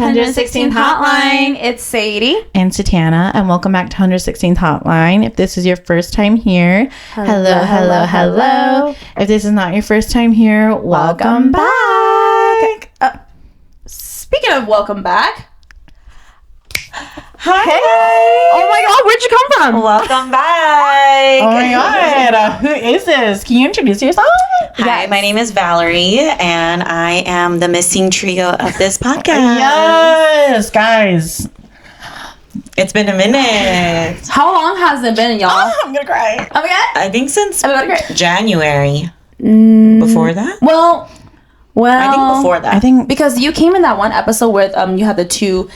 116th Hotline. It's Sadie. And Satana, and welcome back to 116th Hotline. If this is your first time here, hello. If this is not your first time here, welcome back. Speaking of welcome back. Hi. Hey. Oh my God, where'd you come from? Welcome back. Oh my God. Who is this? Can you introduce yourself? Hi, my name is Valerie, and I am the missing trio of this podcast. Yes, guys. It's been a minute. How long has it been, y'all? I'm gonna cry. Oh my God. I think since I'm gonna cry. January. Before that? Well. I think before that. I think because you came in that one episode with you had the two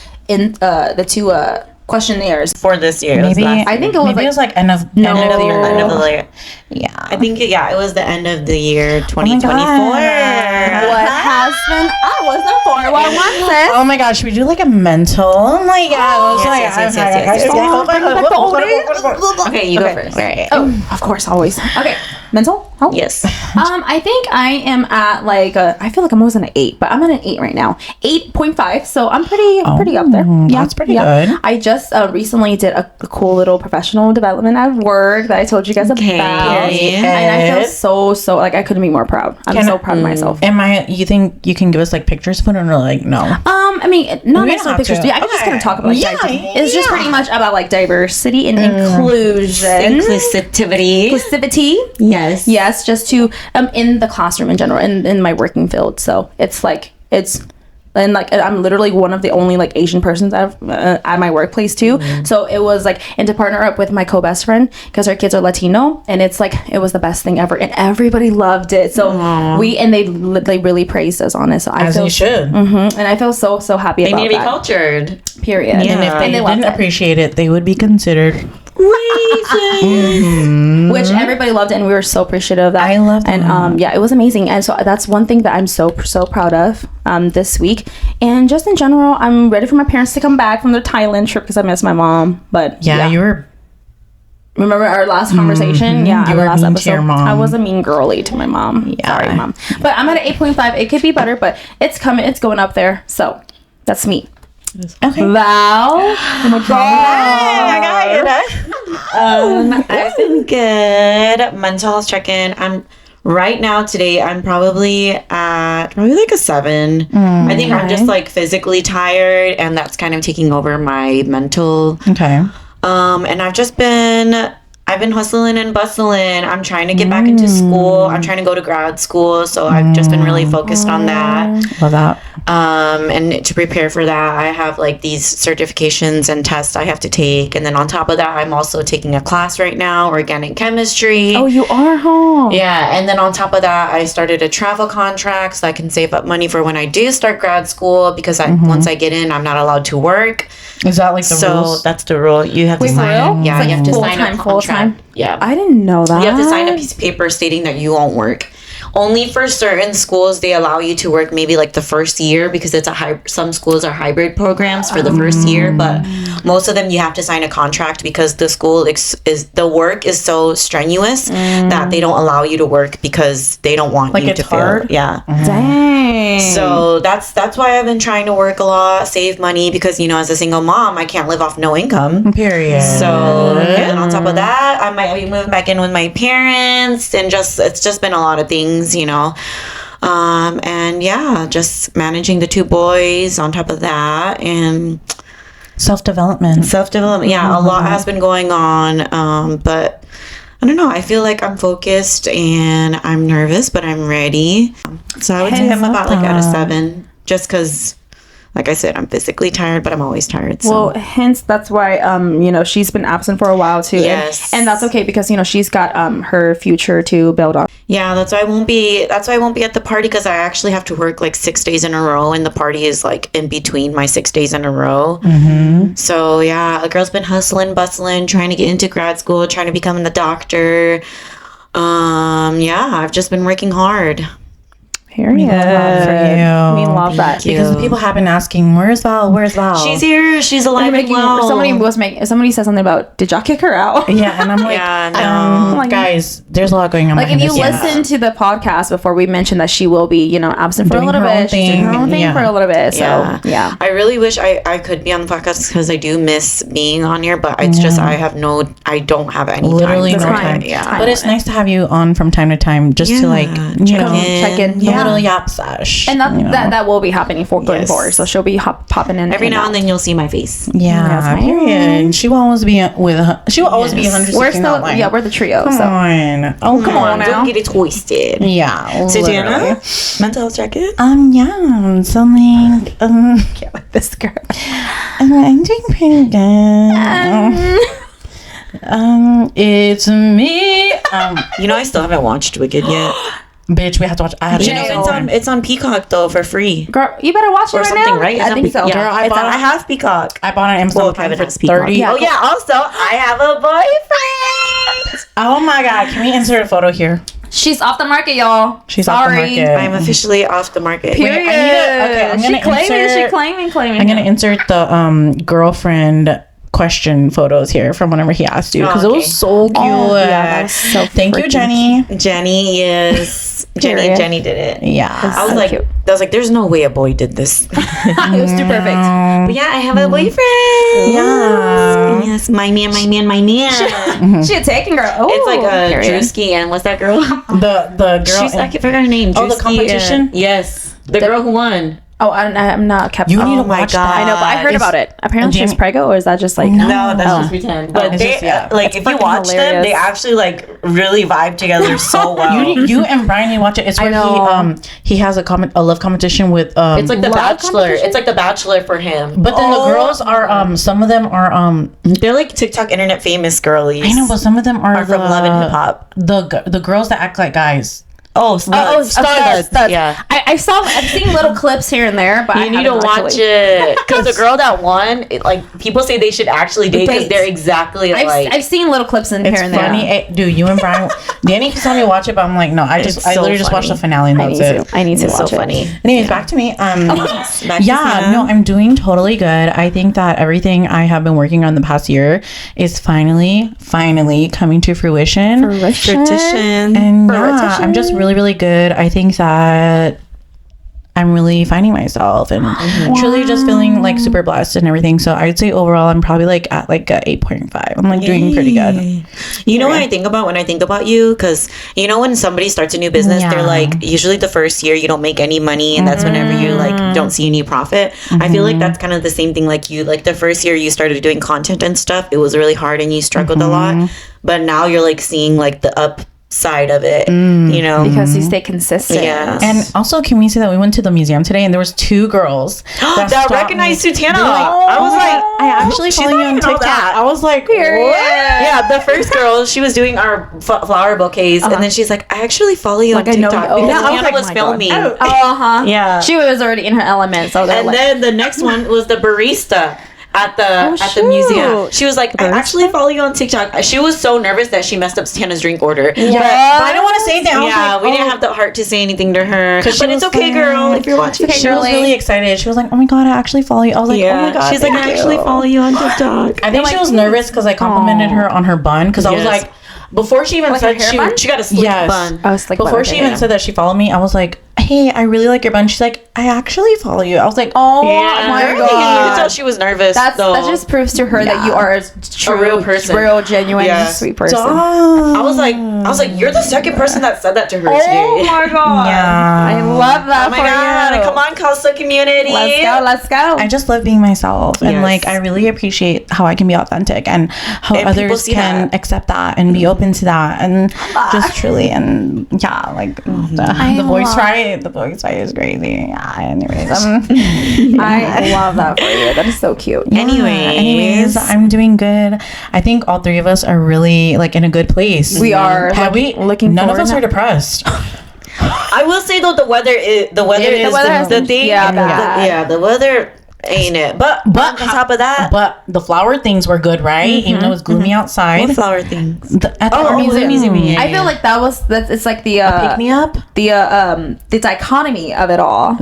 questionnaires for this year. maybe I think it was maybe it was like end of the year. End of the year. Yeah. I think it was the end of the year 2024. What has been? I wasn't 411, sis. Oh my gosh, should we do like a mental? Oh my God. Okay, you go first. Right. Oh, of course, always. Okay, mental health. Yes. I think I am at like I feel like I'm always at an 8, but I'm at an 8 right now. 8.5, so I'm pretty up there. Yeah, that's pretty good. I just recently did a cool little professional development at work that I told you guys about, and I feel so like I couldn't be more proud. I'm so proud of myself. You think you can give us like pictures of it, or like no? I mean, not necessarily pictures. Yeah, I can just kind of talk about it's just pretty much about like diversity and inclusion, inclusivity. Yes, just to in the classroom in general, in my working field. So it's and like I'm literally one of the only like Asian persons at my workplace too. So it was like, and to partner up with my co-best friend because her kids are Latino, and it's like it was the best thing ever, and everybody loved it. So they really praised us on it. So I feel you should, and I feel so happy about that. They need to be cultured. Period. Yeah. And if they didn't appreciate it, they would be considered racist. Which everybody loved it, and we were so appreciative of that. I love that. And it was amazing. And so that's one thing that I'm so proud of this week. And just in general, I'm ready for my parents to come back from their Thailand trip because I miss my mom. But you were. Remember our last conversation? Yeah, you were last mean episode. to your mom. I was a mean girly to my mom. Yeah. Sorry, Mom. But I'm at an 8.5. It could be better, but it's coming. It's going up there. So that's me. Okay. Val. Oh my God. I've been good. Mental health check-in. Right now today I'm probably like a 7. I think I'm just like physically tired, and that's kind of taking over my mental. Okay. And I've been hustling and bustling. I'm trying to get back into school. I'm trying to go to grad school, so I've just been really focused on that. Love that. And to prepare for that, I have like these certifications and tests I have to take. And then on top of that, I'm also taking a class right now, organic chemistry. Oh, you are, huh? Yeah. And then on top of that, I started a travel contract so I can save up money for when I do start grad school, because once I get in, I'm not allowed to work. Is that like the rules? So that's the rule. You have to sign. Yeah, you have to sign a contract. Yeah. I didn't know that. You have to sign a piece of paper stating that you won't work. Only for certain schools, they allow you to work maybe like the first year, because it's some schools are hybrid programs for the first year, but most of them you have to sign a contract because the school the work is so strenuous that they don't allow you to work because they don't want you to fail. Yeah. Dang. So that's why I've been trying to work a lot, save money, because as a single mom, I can't live off no income. Period. So and on top of that, I might be moving back in with my parents, and it's just been a lot of things, and just managing the 2 boys on top of that, and self-development. Yeah, a lot has been going on, but I don't know, I feel like I'm focused and I'm nervous, but I'm ready. So I would say I'm about like at a 7, just because, like I said, I'm physically tired, but I'm always tired. So. Well, hence that's why she's been absent for a while too. Yes. And that's okay, because she's got her future to build on. Yeah, that's why I won't be at the party, because I actually have to work like 6 days in a row, and the party is like in between my 6 days in a row. So yeah, a girl's been hustling, bustling, trying to get into grad school, trying to become a doctor. I've just been working hard. Period. We love that for you. We love that. Because the people have been asking, where's Val? Where's Val? She's here. She's alive and well. Somebody said something about, did y'all kick her out? Yeah, and I'm like, no. Guys, there's a lot going on. Like, if you listen to the podcast before, we mentioned that she will be, absent for a little bit. She's doing her own thing for a little bit. So, yeah. I really wish I could be on the podcast because I do miss being on here, but it's just I don't have any literally time. no time. Yeah. But it's nice to have you on from time to time just to check in. A little yap sesh. And that will be happening going forward. So she'll be popping in every now and then. You'll see my face. Yeah, period. She will always be with her. She will always be 116 we're the trio. Come on. Oh, come on now. Don't get it twisted. Yeah. So Diana, mental health check-in? Yeah. So like, get with this girl. I'm doing pretty good. It's me. I still haven't watched Wicked yet. Bitch, we have to watch. It's on Peacock though for free. Girl, you better watch it right now. Right? I think so. Yeah. Girl, I have Peacock. I bought an Amazon Prime for $30. Yeah, oh yeah. Also, I have a boyfriend. Oh my God! Can we insert a photo here? She's off the market, y'all. She's off the market. I'm officially off the market. Period. Wait, I'm gonna claiming. I'm gonna insert the girlfriend question photos here from whenever he asked you because it was so cute. Yeah, that was so thank you, Jenny. Jenny did it. Yeah, I was like, there's no way a boy did this. It was too perfect. But yeah, I have a boyfriend. Yes, my man. She a taking girl. Oh, it's like a Drewski and what's that girl? The girl. I forgot her name. Oh, the competition. Yes, the girl who won. Oh, I'm not kept. You need to watch that. I know, but I heard about it. Apparently, she's preggo, or is that just like no? That's just pretend. But they if you watch them, they actually really vibe together so well. You and Brian need to watch it. It's where he has a love competition with it's like the Bachelor. It's like the Bachelor for him. But then the girls are some of them are they're like TikTok internet famous girlies. I know, but some of them are from Love and Hip Hop. The girls that act like guys. Studs. Yeah, I've seen little clips here and there, but you need to watch it because the girl that won, people say they should actually date because they're exactly I've seen little clips in here and there. Funny, dude. You and Brian, Danny can tell me to watch it, but I'm like, no, I literally just watched the finale and that's it. I need to watch it. So funny. Anyways, back to me. I'm doing totally good. I think that everything I have been working on the past year is finally coming to fruition. And I'm just really good. I think that I'm really finding myself and truly just feeling super blessed and everything. So I'd say overall I'm probably at a 8.5. I'm doing pretty good. You know what I think about when I think about you? Because when somebody starts a new business, they're usually the first year you don't make any money and that's whenever you don't see any profit. I feel like that's kind of the same thing you. The first year you started doing content and stuff, it was really hard and you struggled a lot. But now you're seeing the up side of it, because you stay consistent. And also, can we say that we went to the museum today and there was 2 girls that recognized Sutana. I was I actually follow you on TikTok. I was like, what? Yeah, the first girl, she was doing our flower bouquets and then she's like, I actually follow you on TikTok because Sutana was filming. Yeah, she was already in her element. So then the next one was the barista at the museum. She was like, I actually follow you on TikTok. She was so nervous that she messed up Tana's drink order. Yeah. But I don't want to say that. Yeah, we didn't have the heart to say anything to her. But it's okay, girl. If you're watching, she was really excited. She was like, oh my God, I actually follow you. I was like, oh my God. She's like, I actually follow you on TikTok. I think she was nervous because I complimented her on her bun because I was like, before she even said she got a slick bun. Before she even said that she followed me, I was like, hey, I really like your bun. She's like, I actually follow you. I was like, oh my God. You could tell she was nervous. That just proves to her that you are a real person, real, genuine, sweet person. I was like, you're the second person that said that to her today. Oh my God. Yeah. I love that. Oh my God. Come on, Coastal community. Let's go. I just love being myself. And I really appreciate how I can be authentic and how others can accept that and be open to that. And just truly, and the voice right. The voice fight is crazy. Yeah, anyways, I love that for you. That is so cute. Yeah, anyways, I'm doing good. I think all 3 of us are really in a good place. We are. None of us are depressed. I will say though, the weather is the weather. Ain't it? But on top of that, but the flower things were good, right? Even though it was gloomy outside. what flower things? At the art museum. Yeah, I feel like it's like the Pick me up. the dichotomy of it all.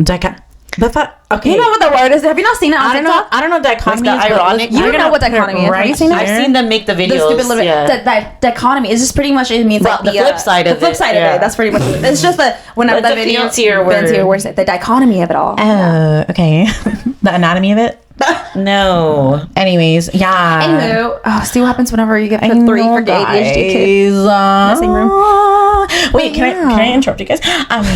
Okay. You know what the word is? Have you not seen it on TikTok? I don't know dichotomy. Like the ironic. You don't know what dichotomy is. Have you seen it? I've seen them make the videos. The stupid little that dichotomy is just pretty much, it means like the flip side of it. The flip side of it. That's pretty much it. It's just that whenever That's the a video fancier word. the dichotomy of it all. Oh, okay. The anatomy of it. No. Anyways, yeah. Anywho, see what happens whenever you get put 3 for the ADHD kid. Messing room. Wait, can I interrupt you guys?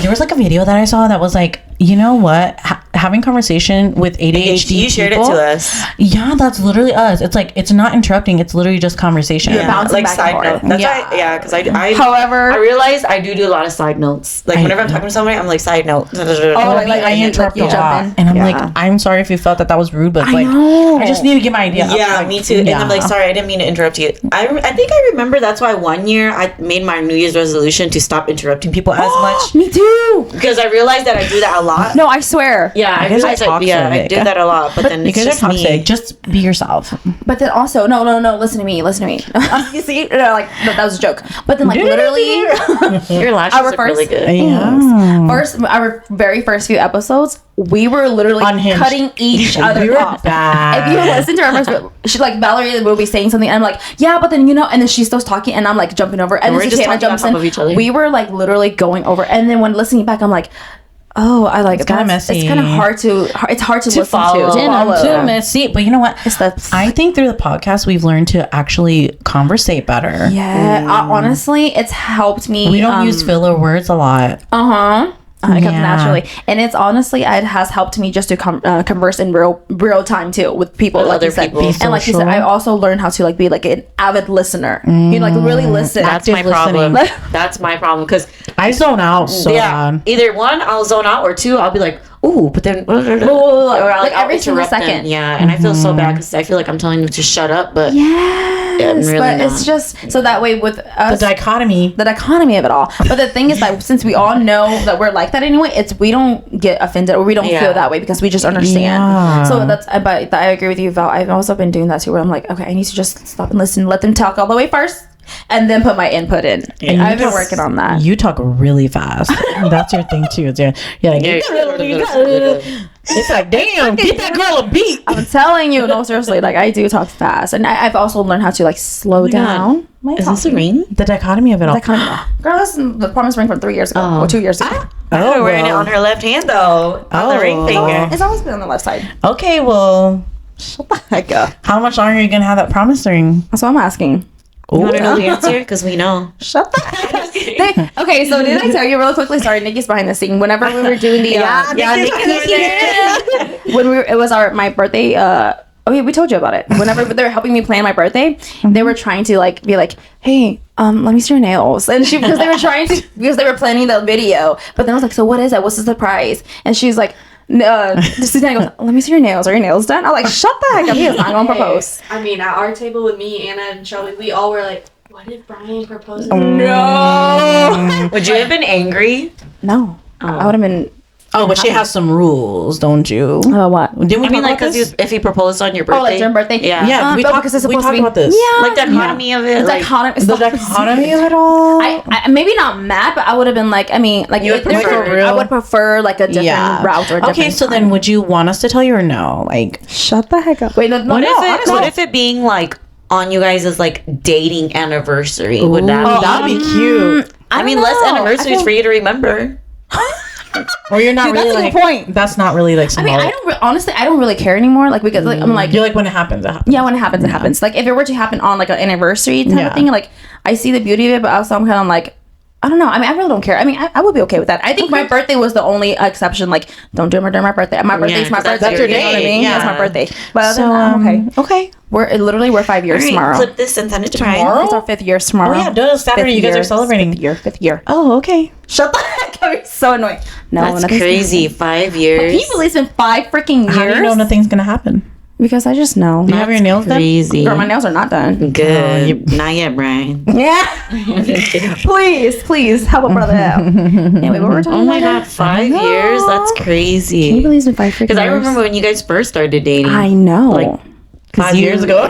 There was like a video that I saw that was like, you know what? Having conversation with ADHD You shared people, it to us. Yeah, that's literally us. It's like, it's not interrupting. It's literally just conversation. You're bouncing Like back side and note. forth. That's Yeah. why, because I However, I realized I do a lot of side notes. Like whenever I'm talking to somebody, I'm like side note. I interrupt you a jump lot. in. And I'm like, I'm sorry if you felt that was rude, but I like, know. I just need to get my idea. Yeah, Like, me too. And I'm like, sorry, I didn't mean to interrupt you. I think I remember that's why one year I made my New Year's resolution to stop interrupting people as much. Me too. Because I realized that I do that a lot. No, I swear. Yeah, I guys are realized I do that a lot. But then you it's guys are just toxic. me. Just be yourself. But then also, no. Listen to me. You see, that was a joke. But then, like, literally, Your lashes our look really first- good. Yeah. our very first few episodes, we were literally Unhinged. cutting each other We were off. bad. If you listen to our first, she like Valerie will be saying something, and I'm like, yeah, but then and then she starts talking, and I'm like jumping over, and we're then just Susanna talking on jumps top in. of each other. We were like literally going over, and then when listening back, I'm like, oh, I like kinda messy. It's kind of hard to. It's hard to listen follow. to. Too messy. But you know what? It's the- I think through the podcast we've learned to actually conversate better. Yeah, honestly, it's helped me. We don't use filler words a lot. It comes Yeah. naturally, and it's honestly it has helped me just to converse in real time too with people, With like other you said. people. And like you said, Social. I also learned how to like be like an avid listener. You like really listen. That's my Active problem. listening. That's my problem. Because I zone out so bad. either one, I'll zone out, or two, I'll be like, ooh, but then, or like I'll every single interrupt them. second. Yeah, and I feel so bad because I feel like I'm telling them to shut up, but Yes, really but not. it's just so that way with The us. dichotomy. The dichotomy of it all. But the thing is that since we all know that we're like that anyway, we don't get offended or we don't Yeah. feel that way because we just understand. Yeah. So but I agree with you, Val. I've also been doing that too, where I'm like, okay, I need to just stop and listen, let them talk all the way first, and then put my input in. And I've been you- working on that. You talk really fast. That's your thing too. You're like, it's like, damn, get that girl a beat. I'm telling you, no, seriously, like I do talk fast, and I've also learned how to like slow down. My is this a talking. ring? The dichotomy of it all. That kind of girl, this is the promise ring from 3 years ago or 2 years ago. Oh, wearing it on her left hand though, on the ring finger. It's always been on the left side. Okay, well, Shut the heck up. how much longer are you gonna have that promise ring? That's what I'm asking. You want to know the answer? Because we know. Shut the heck up. Okay, so did I tell you real quickly? Sorry, Nikki's behind the scene. Whenever we were doing the it was my birthday. We told you about it. Whenever they were helping me plan my birthday, they were trying to like be like, hey, let me see your nails, and because they were planning the video. But then I was like, so what is that? What's the surprise? And she's like, Susanna goes, let me see your nails. Are your nails done? I'm like, shut the heck up. He is not gonna propose. I mean, at our table with me, Anna, and Shelby, we all were like, what if Brian proposes? No. Would you have been angry? No. I would have been. Oh, but she has some rules, don't you? What? Didn't we I mean, talk like, about this? because if he proposed on your birthday. Oh, like your birthday? Yeah. Yeah, we because it's we supposed talked to be about this. Yeah. Like the economy of it. The Like, dichotomy. The dichotomy of it all. I maybe not mad, but I would have been like, I mean, like You would if there prefer- were- I would prefer like a different route or a different Okay, so then would you want us to tell you or no? Like, shut the heck up. Wait, no, what if it being like on you guys' like dating anniversary? Would that be? that'd be cute. I mean, less anniversaries for you to remember. Or you're not Dude, really that's a like good point. That's not really like. I mean, symbolic. honestly, I don't really care anymore. Like because like I'm like, You're like when it happens, it happens. yeah, when it happens, it happens. Like if it were to happen on like an anniversary type of thing, like I see the beauty of it, but also I'm kind of like, I don't know. I mean, I really don't care. I mean, I would be okay with that. I think my birthday was the only exception. Like, don't do it during my birthday. My birthday's my 'cause that's birthday. your You know what I day. mean? Yeah. It's my birthday. But other So than that, I'm okay. Okay. We're 5 years All right, tomorrow. clip this and send it to Brian. Tomorrow? It's our 5th year tomorrow. Oh yeah, duh, Saturday. You guys are celebrating. Fifth year. Oh, okay. Shut the heck up. You're so annoying. No, That's nothing's crazy. 5 years. Can you believe it's been 5 freaking years? How do you know nothing's gonna happen? Because I just know. You have your nails done? Crazy. Girl, my nails are not done. Good. Not yet, Brian. Yeah. please help a brother out. Anyway, what were we talking about? Oh my god, 5 years? That's crazy. Can you believe it's been 5 freaking years? Because I remember when you guys first started dating. I know. Like 5 years ago.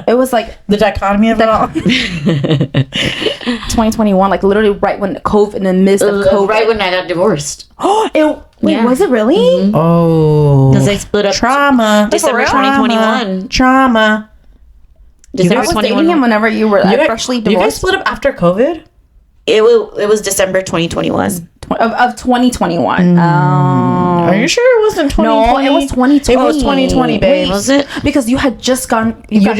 It was like The dichotomy of it all. 2021, like literally right when COVID, in the midst of COVID. Right when I got divorced. Wait, was it really? Mm-hmm. Oh. Because they split up Trauma. December real? 2021. Trauma. December I was dating 21. him whenever you were freshly You guys divorced. split up after COVID? It was December 2021. Of 2021. Are you sure it wasn't 2020? No, it was 2020. It was 2020, babe. Was it? Because you had just gone. You got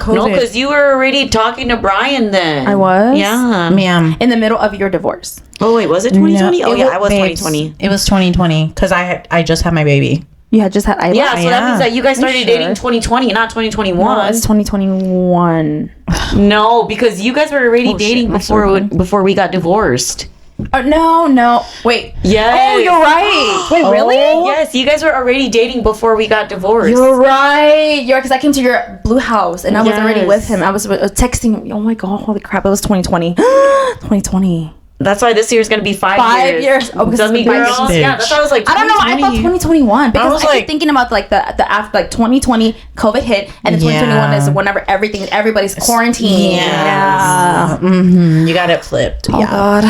COVID. No, because you were already talking to Brian then. I was? Yeah. Ma'am. in the middle of your divorce. Oh, wait, was it 2020? No, oh, it yeah, I was babes, 2020. It was 2020 because I just had my baby. You had just had Isla. Yeah, so that Yeah. means that you guys Are you started sure? dating 2020, not 2021. No, it's 2021. No, because you guys were already dating shit, before we got divorced. No. Wait. Yes. Oh, you're right. Wait, really? Yes, you guys were already dating before we got divorced. You're right. You're because I came to your blue house and I was already Yes. with him. I was texting. Oh my god! Holy crap! It was 2020. 2020. That's why this year's gonna be 5 years. Oh, because Dummy it's been 5 girls. years. Yeah, that's why I was like. I don't know. I thought 2021 because I was keep like- thinking about like the after like 2020 COVID hit and then 2021 is whenever everybody's quarantined. Yeah. Mm-hmm. You got it flipped. Oh god.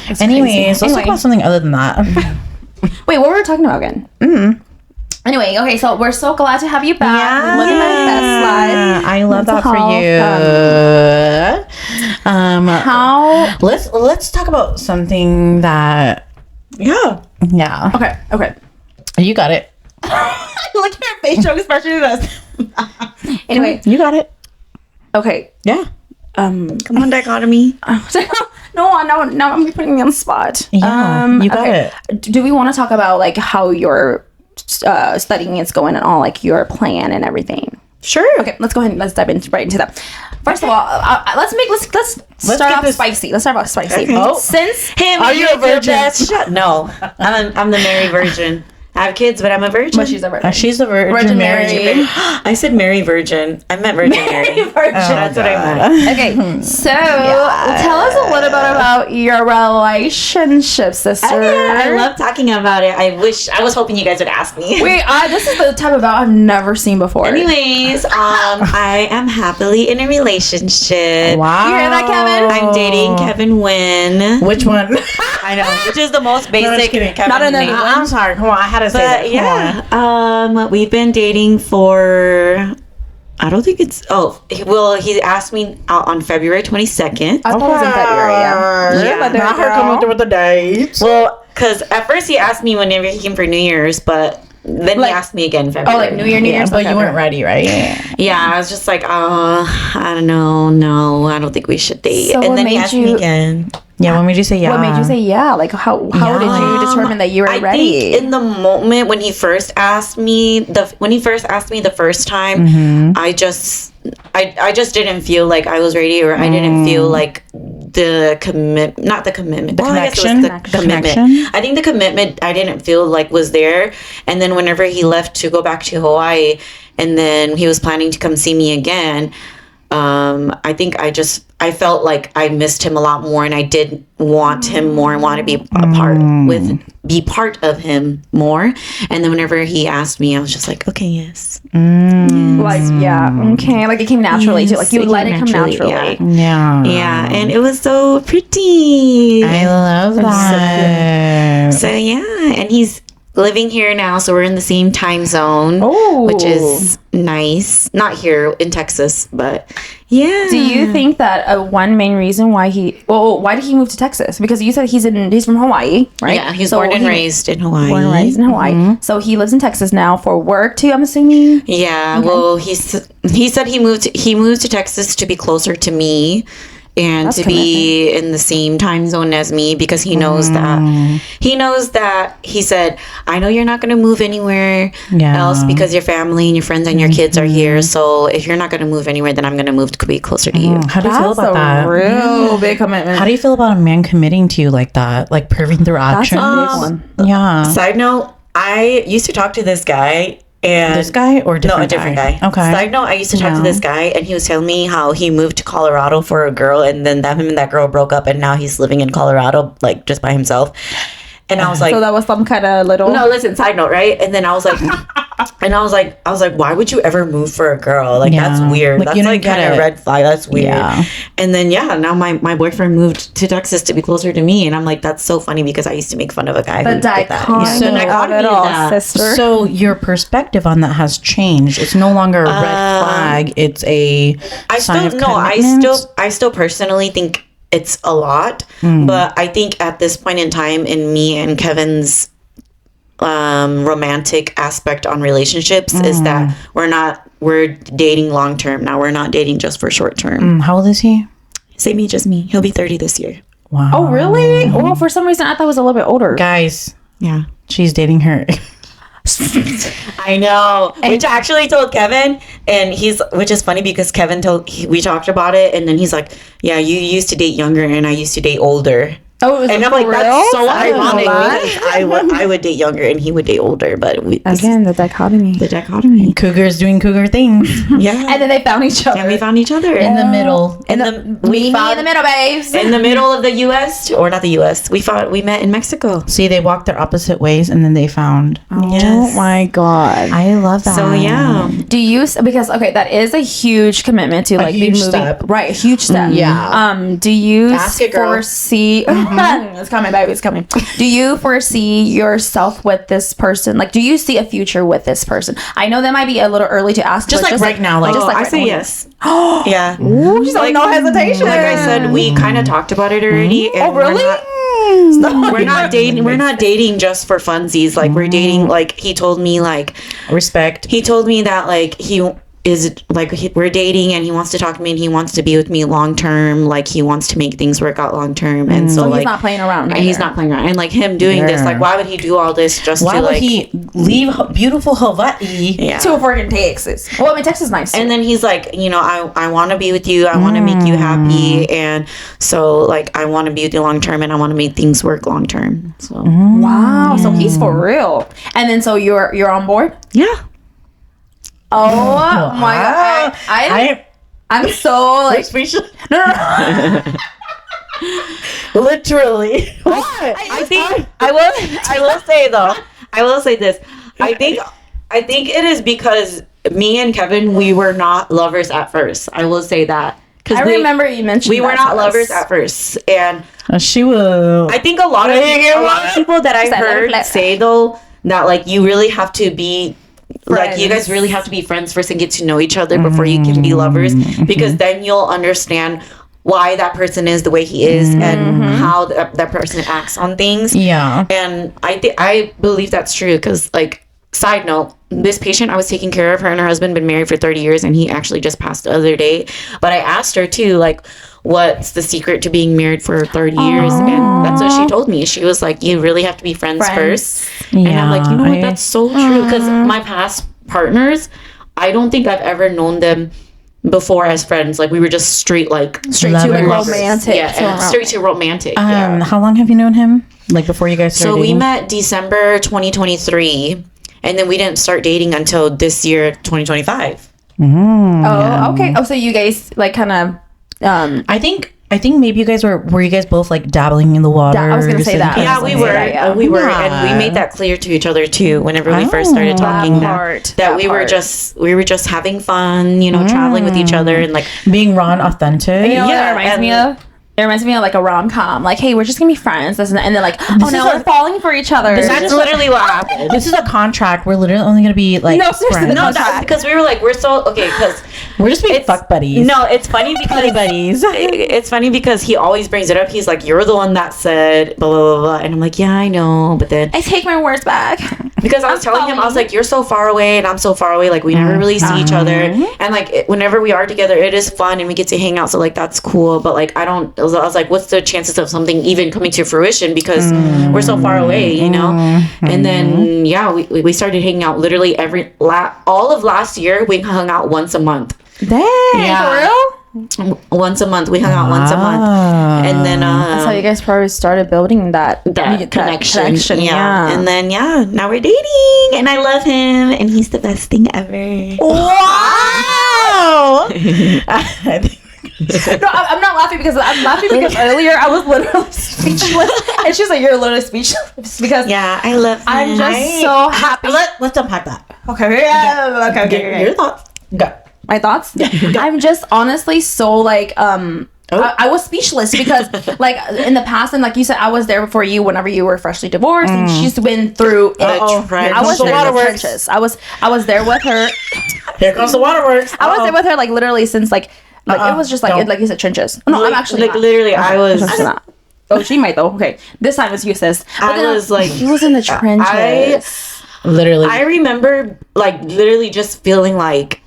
It's Anyways, crazy. let's talk about something other than that. Wait, what were we talking about again? Anyway, okay, so we're so glad to have you back. Living our best life. I love that Mental for you. How? Let's talk about something that. Yeah. Okay. You got it. Look at her facial expression. Anyway, You got it. okay. Yeah. Come on, dichotomy. No, I'm putting me on the spot. Yeah, you got it. Do we want to talk about like how your studying is going and all like your plan and everything? Sure. Okay, let's go ahead and let's dive right into that. First of all, let's start get off this- spicy. Let's start off spicy. Okay. Oh. Since Are you a virgin? No, I'm the Mary Virgin. I have kids, but I'm a virgin. but she's a virgin. She's the Virgin Mary. I said Mary Virgin. I meant Virgin Mary. Virgin. That's what I meant. Okay, so tell us a little bit about your relationship, sister. I love talking about it. I was hoping you guys would ask me. Wait, this is the type of vow I've never seen before. Anyways, I am happily in a relationship. Wow. You hear that, Kevin? I'm dating Kevin Wynn. Which one? I know, which is the most No, just basic kidding. Kevin Not in the- name. I'm sorry. Come on. I had to say that. But Come on. yeah, we've been dating for. I don't think it's. Oh, well, he asked me out on February 22nd. I thought it was in February, yeah. Yeah. Not her coming through with the dates. Well, because at first he asked me whenever he came for New Year's, but then Like- he asked me again in February. Oh, like New Year's? But Okay, you weren't okay. ready, right? Yeah, I was just like, I don't know, no, I don't think we should date. So what and then he made asked me you- again. Yeah. What made you say yeah? What made you say yeah? Like how did you determine that you were I ready? think in the moment when he first asked me the first time, Mm-hmm. I just didn't feel like I was ready, or I didn't feel like the not the commitment, well, I guess it was connection? the The commitment. connection? I think the commitment I didn't feel like was there, and then whenever he left to go back to Hawaii, and then he was planning to come see me again. I think I felt like I missed him a lot more, and I did want him more and want to be be part of him more. And then whenever he asked me, I was just like, okay, yes. like okay, like it came naturally too. Like you it let it came come naturally, naturally. Yeah. Yeah, and it was so pretty. I love that. So yeah, and he's living here now, so we're in the same time zone, which is nice. Not here in Texas, but yeah. Do you think that one main reason why why did he move to Texas? Because you said he's from Hawaii, right? Yeah, he's born and raised in Hawaii. Born and raised in Hawaii. So he lives in Texas now for work too, I'm assuming. Yeah, well, he said he moved to Texas to be closer to me and That's to be in the same time zone as me, because he knows that he said, I know you're not going to move anywhere else because your family and your friends and your kids are here. So if you're not going to move anywhere, then I'm going to move to be closer to you. How do you feel about that? Real big commitment. How do you feel about a man committing to you like that? Like proving through That's action? a big one. Yeah. Side note, I used to talk to this guy, And this guy or different no, a different guy. Okay. Side note, I used to talk to this guy, and he was telling me how he moved to Colorado for a girl, and then him and that girl broke up, and now he's living in Colorado, like, just by himself. And I was like, so that was some kind of little. No, listen, side note, right? And then I was like, why would you ever move for a girl? Like, that's weird. Like, That's like kind of red flag. That's weird. Yeah. And then now my boyfriend moved to Texas to be closer to me, and I'm like, that's so funny because I used to make fun of a guy. The dichotomy of that. Sister. So your perspective on that has changed. It's no longer a red flag. It's a I still personally think it's a lot, but I think at this point in time in me and Kevin's romantic aspect on relationships is that we're dating long term now. We're not dating just for short term. How old is he? Same age as me. He'll be 30 this year. Wow. Oh, really? Oh, for some reason I thought it was a little bit older. Guys, Yeah. she's dating her. I know. Which I actually told Kevin, and which is funny because we talked about it, and then he's like, yeah, you used to date younger and I used to date older. Oh, and I'm like, that's so ironic because I would date younger and he would date older, but the dichotomy. the dichotomy. Cougars doing cougar things. Yeah. And then they found each other. And we found each other In the middle. We in the middle, babes. in the middle of the U.S. or not the U.S. We met in Mexico. See, they walked their opposite ways and then they found. Oh my god. I love that. So yeah. Do you because that is a huge commitment to like huge be moving step. right, a huge step. Yeah. Do you Ask it, girl. foresee it's coming, baby, it's coming. Do you foresee yourself with this person? Like, do you see a future with this person? I know that might be a little early to ask, Just but like right now, like I say yes. Yeah. She's like, no hesitation. Like I said, we kind of talked about it already. And really? We're not dating. We're not dating just for funsies. Like we're dating. Like he told me, like respect. He told me that like he is like we're dating and he wants to talk to me and he wants to be with me long term. Like he wants to make things work out long term. And so he's like not playing around. And he's not playing around. And like him doing this, like why would he do all this just why to would like he leave beautiful Hawaii to freaking Texas? Well, I mean Texas is nice too. And then he's like, you know, I want to be with you. I want to make you happy. And so like I want to be with you long term and I want to make things work long term. So wow. So he's for real. And then so you're on board? yeah. Oh my god! I'm so like no. Literally. I think I will say though. I will say this. I think it is because me and Kevin, we were not lovers at first. I will say that. I remember you mentioned we were not lovers at first, and she will. I think a lot of people that I heard say though that like you really have to be. Like you guys really have to be friends first and get to know each other before you can be lovers, because then you'll understand why that person is the way he is and how that person acts on things. Yeah. And I believe that's true because like side note, this patient I was taking care of, her and her husband been married for 30 years and he actually just passed the other day. But I asked her too, like, what's the secret to being married for 30 years? And that's what she told me. She was like, you really have to be friends first. And I'm like, you know what? That's so true. Because my past partners, I don't think I've ever known them before as friends. Like we were just straight to like romantic. Yeah, straight to romantic. How long have you known him? Like before you guys started dating? We met December 2023. And then we didn't start dating until this year, 2025. Okay. Oh, so you guys like kind of I think maybe you guys were you guys both like dabbling in the water? I was gonna say that. Yeah, we were. We were, and we made that clear to each other too. Whenever we first started talking, that we were just having fun, you know, traveling with each other and like being raw and authentic. You know what that reminds me of? It reminds me of like a rom-com. Like, hey, we're just gonna be friends. And then like, oh, now we're falling for each other. That's literally what happened. This is a contract. We're literally only gonna be like seriously, no, that's because we were like, we're so okay because we're just being fuck buddies. No, it's funny because buddies. It's funny because he always brings it up. He's like, you're the one that said blah blah blah, blah. And I'm like, yeah, I know, but then I take my words back because I was telling him, I was like, you're so far away and I'm so far away. Like we never really see each other, and like whenever we are together, it is fun and we get to hang out. So like that's cool. But like I was like, what's the chances of something even coming to fruition because we're so far away, you know? And then we started hanging out literally all of last year. We hung out once a month. Dang, for real? Once a month. We hung out once a month. And then that's how you guys probably started building that connection. Yeah. And then now we're dating and I love him and he's the best thing ever. Wow. I think no, I'm not laughing because earlier I was literally speechless, and she's like, "You're literally speechless," because I love him. I'm just so happy. Let's unpack that. Okay. Okay. Your thoughts. Go. My thoughts. I'm just honestly so like I was speechless because like in the past, and like you said, I was there before you whenever you were freshly divorced, and she's been through it. I was there in the trenches. I was there with her. Here comes the waterworks. I was there with her like literally since like it was just like like you said, trenches. No, I'm actually like not. literally I was not. Oh, she might though. Okay, this time it's useless. I was like, he was in the trenches. I remember like literally just feeling like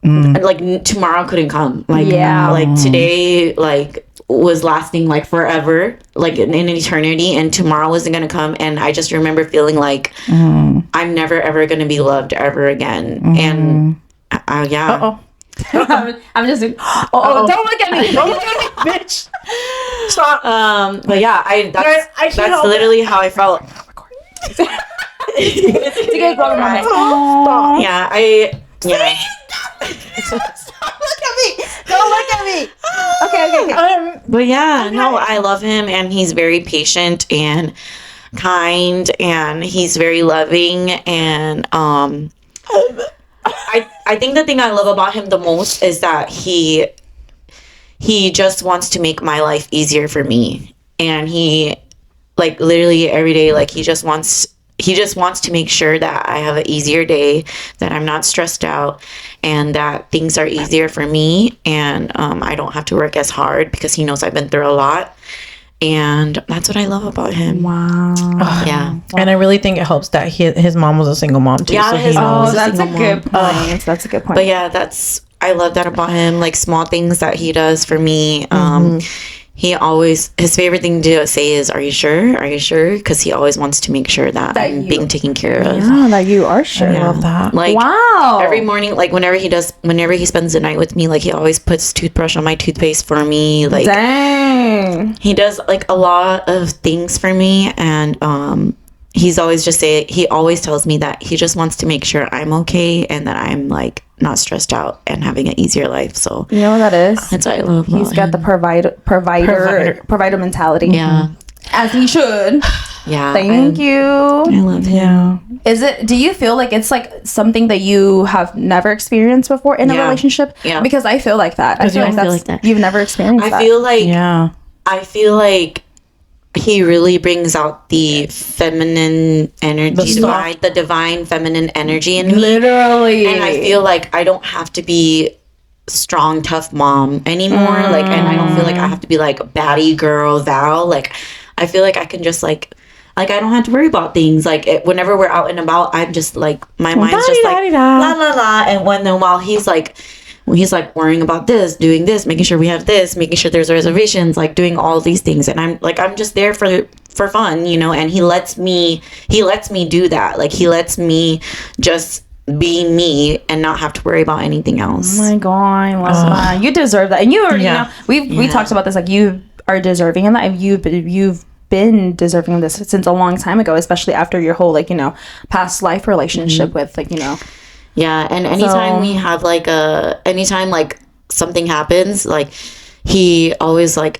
tomorrow couldn't come. Like like today like was lasting like forever, like in an eternity, and tomorrow wasn't gonna come. And I just remember feeling like I'm never ever gonna be loved ever again. And I'm just don't look at me. Don't look at me, bitch. Stop. But yeah, that's literally how I felt. Don't look at me. Okay. But yeah, no, I love him and he's very patient and kind and he's very loving and I think the thing I love about him the most is that he just wants to make my life easier for me. And he like literally every day like he just wants to make sure that I have an easier day, that I'm not stressed out, and that things are easier for me and I don't have to work as hard because he knows I've been through a lot. And that's what I love about him. Wow. Yeah. And I really think it helps that his mom was a single mom too. Yeah, so that's a good point. That's a good point. But yeah, I love that about him. Like small things that he does for me. He always, his favorite thing to say is, "Are you sure? Are you sure?" Because he always wants to make sure that I'm being taken care of. Yeah, that you are sure. I love that. Like, wow. Every morning, like whenever he spends the night with me, like he always puts toothbrush on my toothpaste for me. Like, dang. He does like a lot of things for me, and he always tells me that he just wants to make sure I'm okay and that I'm like not stressed out and having an easier life. So you know what that is? That's what I love. He's got the provider mentality. Yeah, as he should. Yeah. Thank you. I love him. Do you feel like it's like something that you have never experienced before in a relationship? Yeah. Because I feel like that. I feel like that. You've never experienced that. I feel like he really brings out the feminine energy, the divine feminine energy in me. Literally. And I feel like I don't have to be strong, tough mom anymore. Like, and I don't feel like I have to be like baddie girl Val. Like, I feel like I can just like I don't have to worry about things. Like, whenever we're out and about, I'm just like, my mind's just like, la la la. And while he's like worrying about this, doing this, making sure we have this, making sure there's reservations, like doing all these things. And I'm just there for fun, you know, and he lets me do that. Like, he lets me just be me and not have to worry about anything else. Oh my God. You deserve that. And you already know, we talked about this, like you are deserving of that. You've been deserving of this since a long time ago, especially after your whole, like, you know, past life relationship with, like, you know. Yeah, and anytime we have anytime like something happens, like he's always like,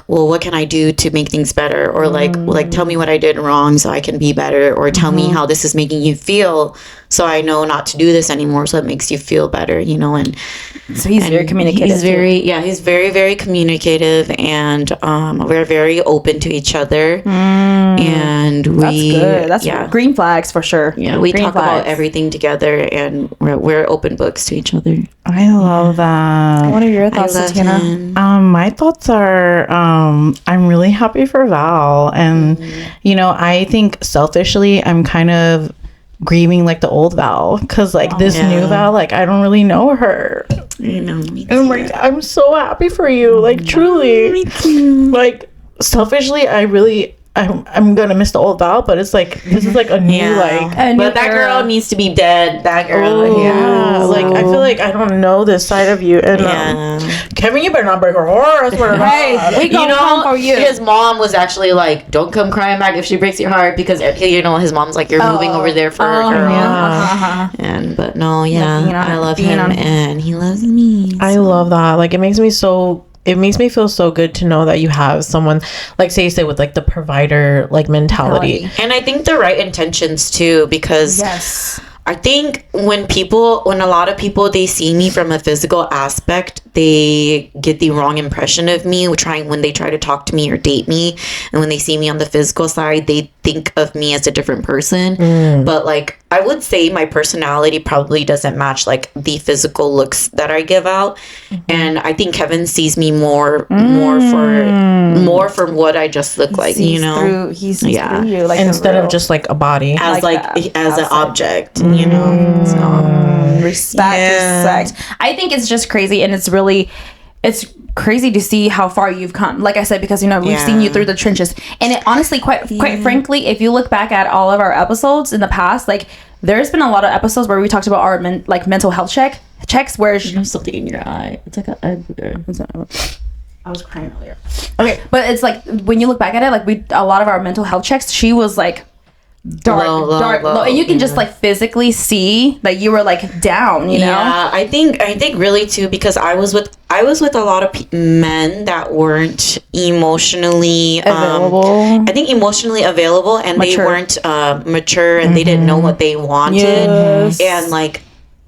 well, what can I do to make things better? Or like tell me what I did wrong so I can be better, or tell me how this is making you feel so I know not to do this anymore so it makes you feel better, you know. And so he's very communicative. He's very, very communicative, and we're very open to each other. And that's good. That's green flags for sure. Yeah, we talk about everything together, and we're open books to each other. I love that. What are your thoughts, Tatiana? My thoughts are I'm really happy for Val, and you know, I think selfishly I'm kind of grieving like the old Val, because like this new Val, like I don't really know her. You know me. And like I'm so happy for you, like truly. Like selfishly, I really I'm gonna miss the old Val, but it's like this is like a new but that girl needs to be dead. That girl, like I feel like I don't know this side of you, and Kevin, you better not break her heart. Hey, we gonna come for you. His mom was actually like, "Don't come crying back if she breaks your heart," because his mom's like, "You're moving over there for her girl." And but no, I love him, and he loves me. I love that. Like it makes me feel so good to know that you have someone like say with like the provider like mentality. And I think the right intentions too, because I think when a lot of people, they see me from a physical aspect, they get the wrong impression of me when they try to talk to me or date me. And when they see me on the physical side, they think of me as a different person. But like, I would say my personality probably doesn't match like the physical looks that I give out. And I think Kevin sees me more for what I just look like, he sees through you, like instead of just like a body, as as an object, So respect. I think it's just crazy, and it's crazy to see how far you've come. Like I said, because we've seen you through the trenches, and it honestly, quite frankly, if you look back at all of our episodes in the past, like there's been a lot of episodes where we talked about our mental health checks where you have something in your eye. It's like I was crying earlier. Okay, but it's like when you look back at it, like a lot of our mental health checks, she was like dark, low, and you can just like physically see that you were like down. Yeah, I think really too, because I was with a lot of men that weren't emotionally available. I think emotionally available, and mature. They weren't mature, and they didn't know what they wanted, and like.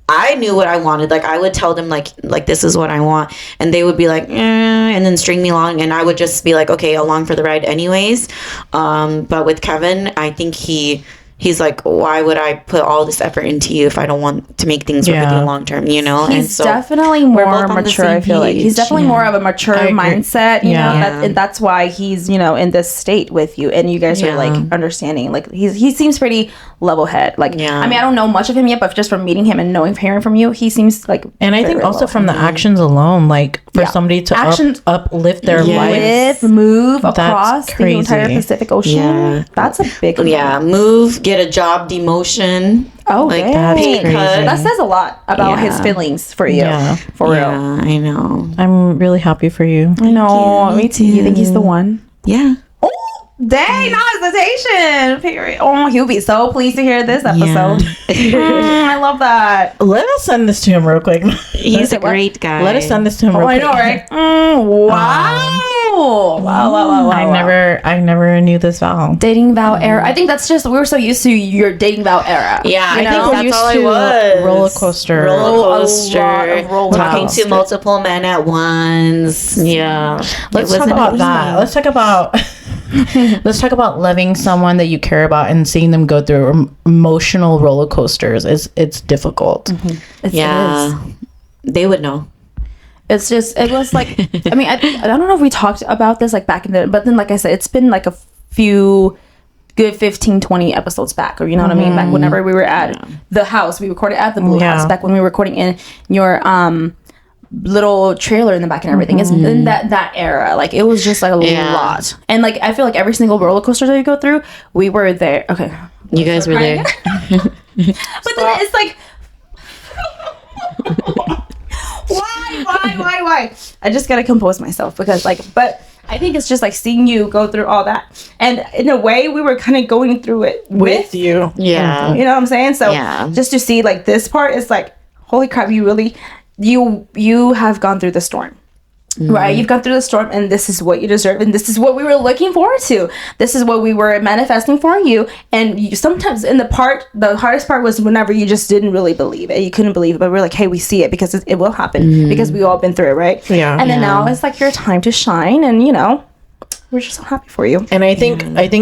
I knew what I wanted. Like I would tell them like this is what I want, and they would be like, and then string me along, and I would just be like, okay, along for the ride, anyways. But with Kevin, I think he's like, why would I put all this effort into you if I don't want to make things work with you long term? He's definitely more mature. I feel like he's definitely more of a mature mindset. And that's why he's in this state with you, and you guys are like understanding. Like he seems pretty level head. Like I mean, I don't know much of him yet, but just from meeting him and hearing from you, he seems like. And I think also from the actions alone, like for somebody to uplift their life, move across the entire Pacific Ocean. That's a big move. Get a job demotion. Oh, like that's crazy. That says a lot about his feelings for you. For real. I know. I'm really happy for you. I know. Me too. You think he's the one? Yeah. Oh, dang! No hesitation. Period. Oh, he'll be so pleased to hear this episode. I love that. Let us send this to him real quick. He's a great guy. Let us send this to him real quick. I know, right? Wow. Wow. I never knew this Val. Dating Val era. I think that's just, we were so used to your dating Val era. Yeah, I think that's all I was. Roller coaster. Talking to multiple men at once. Yeah. Let's talk about that. Let's talk about loving someone that you care about and seeing them go through emotional roller coasters. It's difficult. It is. They would know. It's just, it was like, I mean, I don't know if we talked about this like back in the, but then like I said, it's been like a few good 15, 20 episodes back, or you know what I mean? Back whenever we were at the house, we recorded at the Blue House, back when we were recording in your little trailer in the back and everything. It's in that era. Like it was just like a lot. And like, I feel like every single roller coaster that you go through, we were there. Okay. You guys were there. But then it's like, why? I just gotta compose myself because but I think it's just like seeing you go through all that, and in a way we were kind of going through it with you. Yeah. You know what I'm saying? So just to see like this part is like, holy crap, you really you have gone through the storm. Right, you've gone through the storm, and this is what you deserve, and this is what we were looking forward to. This is what we were manifesting for you. And you, sometimes the hardest part was whenever you just didn't really believe it. You couldn't believe it, but we're like, hey, we see it because it will happen because we all been through it, right? Yeah. And then now it's like your time to shine, and we're just so happy for you. And I think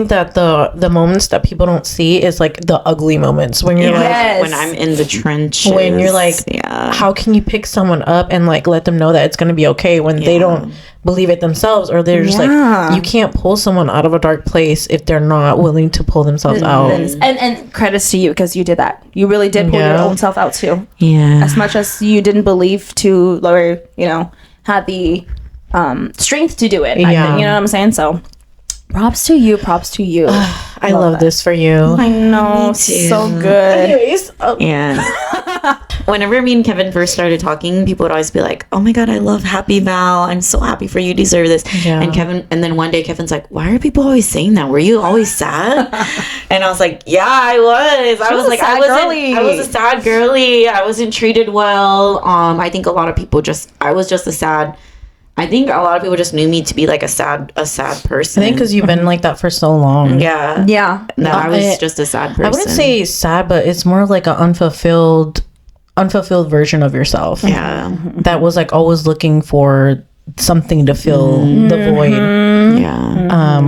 that the moments that people don't see is like the ugly moments when you're like, when I'm in the trenches, when you're like, how can you pick someone up and like let them know that it's going to be okay when they don't believe it themselves, or they're just like, you can't pull someone out of a dark place if they're not willing to pull themselves out. And credits to you because you did that. You really did pull your own self out too. Yeah. As much as you didn't believe to, or had the strength to do it. You know what I'm saying? So Props to you. I love this for you. I know. So good. Anyways, Yeah. Whenever me and Kevin first started talking, people would always be like, "Oh my God, I love Happy Val. I'm so happy for you. You deserve this." Yeah. And then one day Kevin's like, "Why are people always saying that? Were you always sad?" And I was like, "Yeah, I was. I was like, I was a sad girly. I wasn't treated well. I think a lot of people I think a lot of people just knew me to be like a sad person. I think because you've been like that for so long. Yeah. That I was just a sad person. I wouldn't say sad, but it's more of like an unfulfilled version of yourself. Yeah. That was like always looking for something to fill the void. Yeah.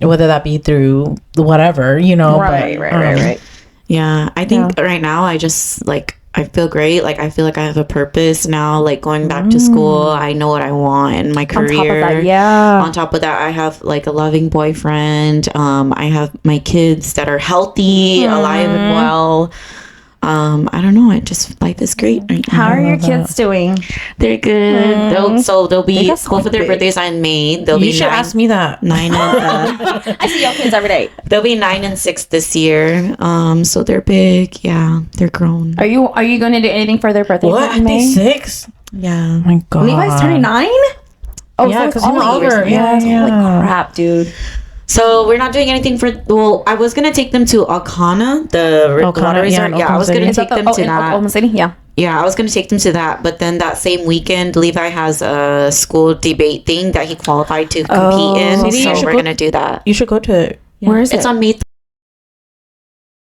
Whether that be through whatever, Right. Yeah. I think right now I just like, I feel great. Like, I feel like I have a purpose now. Like, going back to school, I know what I want in my career. On top of that, I have like a loving boyfriend. I have my kids that are healthy, alive and well. I don't know. Life is great right now. How are your kids doing? They're good. They'll be both of their birthdays on May. You should ask me that. 9 and I see your kids every day. they'll be 9 and 6 this year. So they're big. Yeah, they're grown. Are you going to do anything for their birthday? What? in May? 6? Yeah. Oh my God. Levi's turning 9? Oh, Yeah, so because it's all Oliver. years. Yeah. Holy crap, dude. So we're not doing anything I was gonna take them to Alcana, the water resort. yeah, Yeah, I was gonna Is take that them to in that. Oklahoma City? Yeah. Yeah, I was gonna take them to that, but then that same weekend, Levi has a school debate thing that he qualified to compete in, Maybe you so should we're go- gonna do that. You should go to it. Where is It's it? on May.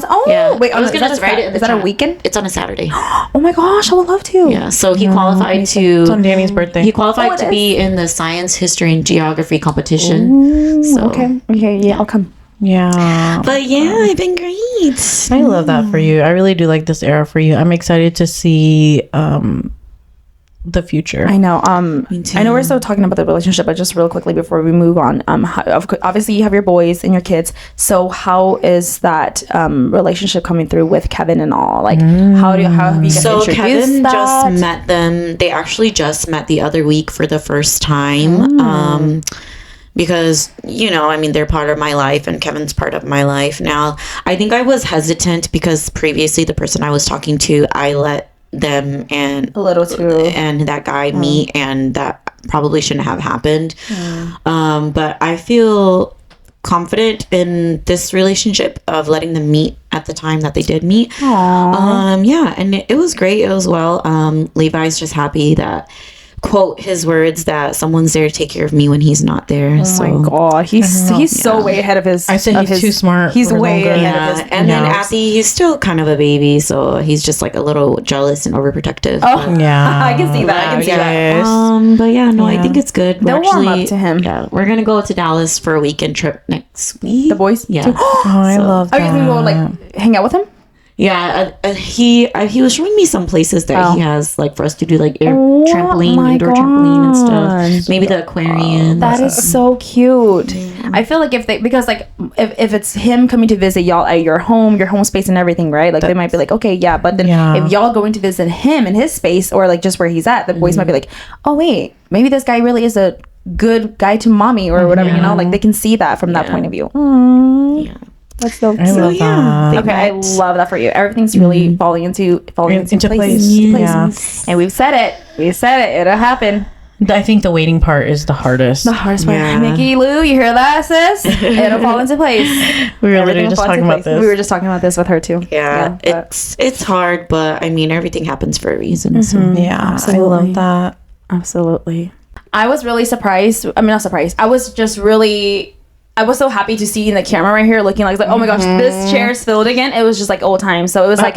Oh, Yeah. wait. I was gonna is just write it in the Is that a chat. weekend? It's on a Saturday. Oh my gosh, I would love to. Yeah, so he qualified It's on to. Danny's birthday. He qualified Oh, it to is? be in the science, history, and geography competition. Ooh, So- okay, yeah, I'll come. Yeah. But yeah, I've been great. I love that for you. I really do like this era for you. I'm excited to see the future. I know. Me too. I know we're still talking about the relationship, but just real quickly before we move on, obviously you have your boys and your kids. So how is that relationship coming through with Kevin and all? Like, how have you guys So introduced Kevin that? just met them. They actually just met the other week for the first time. Because, they're part of my life and Kevin's part of my life now. I think I was hesitant because previously the person I was talking to, I let them and a little too, and that guy meet, and that probably shouldn't have happened. But I feel confident in this relationship of letting them meet at the time that they did meet. Yeah, and it was great. It was well. Levi's just happy that, quote his words, that someone's there to take care of me when he's not there. Oh my god, he's so way ahead of his. I said he's too smart. He's for his way own good. ahead of his. And then Abby, he's still kind of a baby, so he's just like a little jealous and overprotective. Oh Yeah. I can see that. I can see that. Yes. But yeah, no, I think it's good. They'll warm up to him. Yeah, we're gonna go to Dallas for a weekend trip next week. The boys, Yeah. too? Oh, I love Are that. you gonna go like hang out with him? Yeah, he was showing me some places that he has like for us to do like trampoline, my indoor trampoline and gosh. stuff. Maybe the aquarium. That is so cute. I feel like because if it's him coming to visit y'all at your home space and everything, right? Like they might be like, okay, yeah, but then if y'all going to visit him in his space or like just where he's at, the boys might be like, oh wait, maybe this guy really is a good guy to mommy or whatever, like they can see that from that point of view. Yeah. That's so cute. I love that. Okay, I love that for you. Everything's really falling into place. Yeah. And we've said it. It'll happen. I think the waiting part is the hardest. The hardest part. Yeah. Nikki Lou, you hear that, sis? It'll fall into place. We were Everything literally will just fall talking into about place. this. We were just talking about this with her too. Yeah, but- it's hard, but I mean everything happens for a reason. So. Yeah, Absolutely. I love that. Absolutely. I was really surprised. I mean, not surprised. I was so happy to see in the camera right here looking like oh my gosh, this chair's filled again. It was just like old times. So it was like,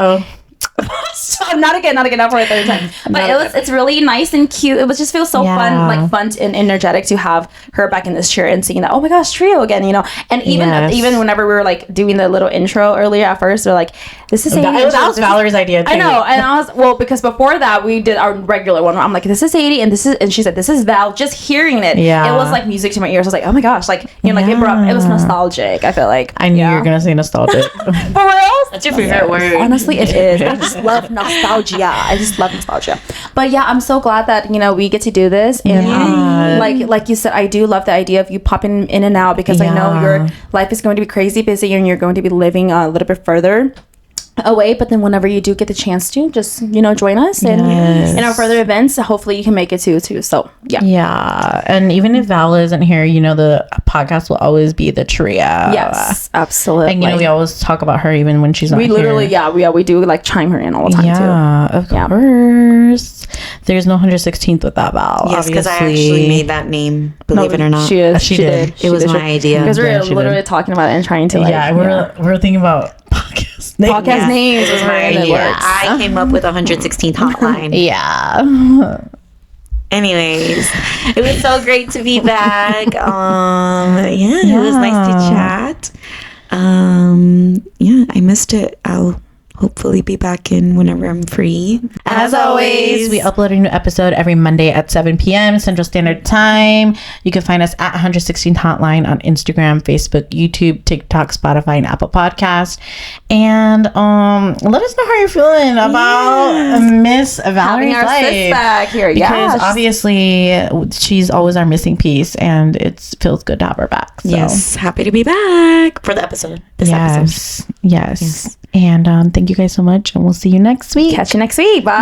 not again, not for a third time. But it's really nice and cute. It was just feels so fun and energetic to have her back in this chair and seeing that, oh my gosh, trio again, And even whenever we were like doing the little intro earlier at first, they're like, this is Sadie. That was Valerie's idea too. I know, and I was because before that we did our regular one. I'm like, this is Sadie, and she said, this is Val. Just hearing it, it was like music to my ears. I was like, oh my gosh, like like it was nostalgic. I felt like I knew you were gonna say nostalgic. for real. That's your favorite word. Honestly, it is. I just love love nostalgia. I just love nostalgia. But yeah, I'm so glad that we get to do this, and like you said, I do love the idea of you popping in and out, because I know your life is going to be crazy busy and you're going to be living a little bit further away, but then whenever you do get the chance to just join us and in our further events, hopefully you can make it too. So and even if Val isn't here, the podcast will always be the trio. Yes, absolutely. And we always talk about her even when she's not here. We literally we do like chime her in all the time too. Of course. There's no 116th with that, Val. Yes, because I actually made that name, believe it or not. She did. It was my idea. Because we were literally talking about it and trying to we're thinking about podcast names. Was I came up with 116th hotline. Anyways, it was so great to be back. It was nice to chat. I missed it. I'll hopefully be back in whenever I'm free. As always, we upload a new episode every Monday at 7 p.m. Central Standard Time. You can find us at 116 Hotline on Instagram, Facebook, YouTube, TikTok, Spotify, and Apple Podcast. And let us know how you're feeling about Miss Valerie's our life. Sis back here. Because obviously she's always our missing piece, and it feels good to have her back. So. Yes, happy to be back for the episode. Yes. And thank you guys so much, and we'll see you next week. Catch you next week. Bye.